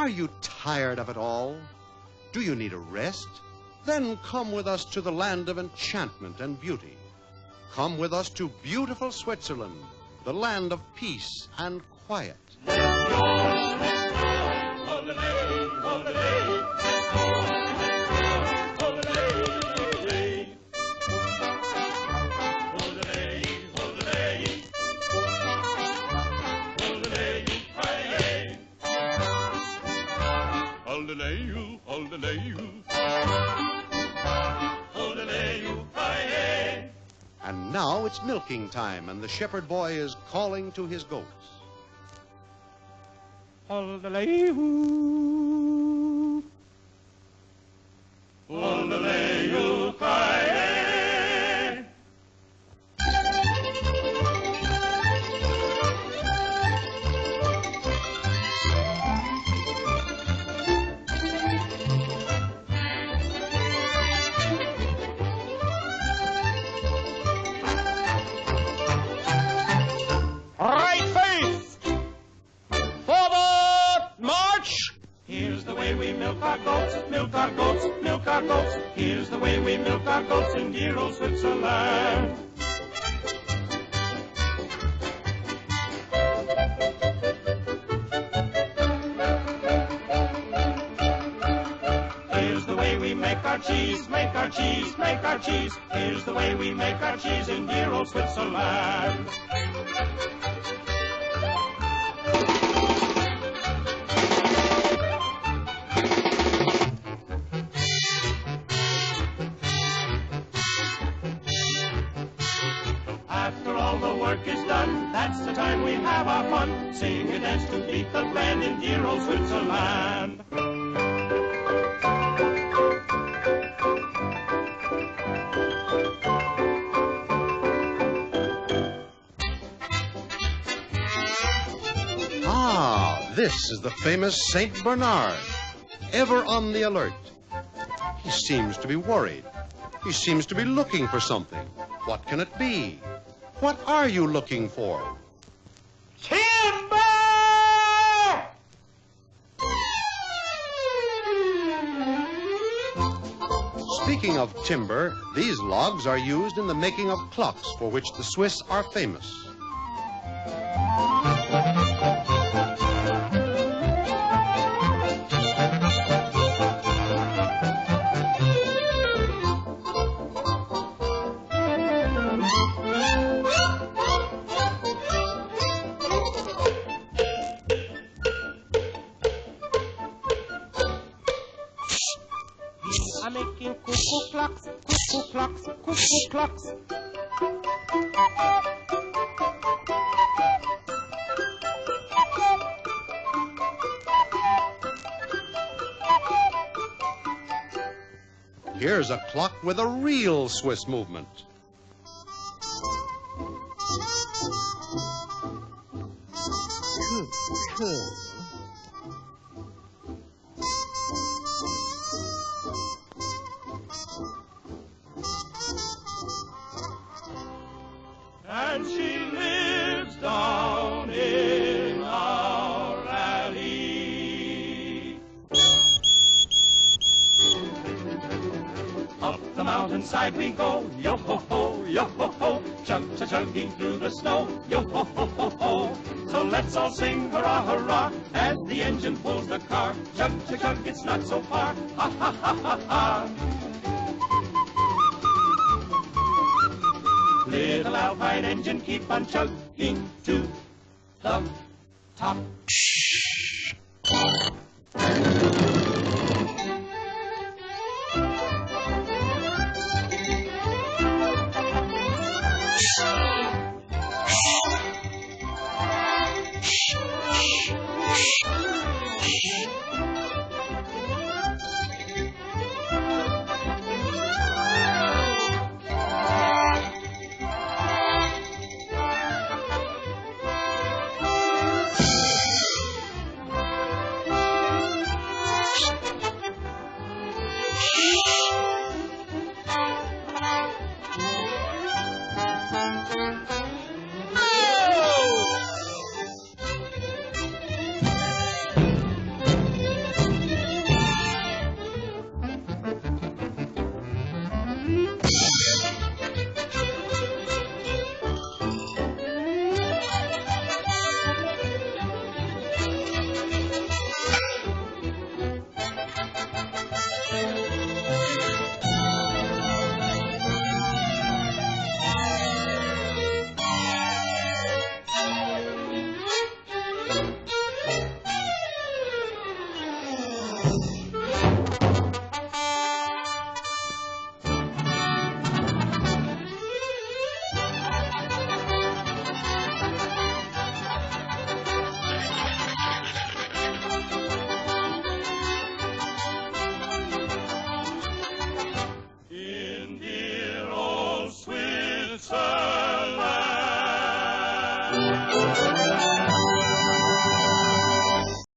Are you tired of it all? Do you need a rest? Then come with us to the land of enchantment and beauty. Come with us to beautiful Switzerland, the land of peace and quiet. And now it's milking time, and the shepherd boy is calling to his goats. Hold-a-lay-hoo, hold-a-lay-hoo-ki-yay. Right face! Forward march! Here's the way we milk our goats, milk our goats, milk our goats. Here's the way we milk our goats in dear old Switzerland. Here's the way we make our cheese, make our cheese, make our cheese. Here's the way we make our cheese in dear old Switzerland. After all the work is done, that's the time we have our fun. Sing and dance to beat the band in dear old Switzerland. Ah, this is the famous Saint Bernard, ever on the alert. He seems to be worried. He seems to be looking for something. What can it be? What are you looking for? Timber! Speaking of timber, these logs are used in the making of clocks, for which the Swiss are famous. I'm making cuckoo clocks, cuckoo clocks, cuckoo clocks. Here's a clock with a real Swiss movement. And she lives down in our alley. Up the mountainside we go, yo-ho-ho, yo-ho-ho, chug-chug-chugging through the snow, yo-ho-ho-ho-ho. So let's all sing hurrah, hurrah, as the engine pulls the car. Chug-chug-chug, it's not so far, ha-ha-ha-ha-ha. Little Alpine engine, keep on chugging to the top.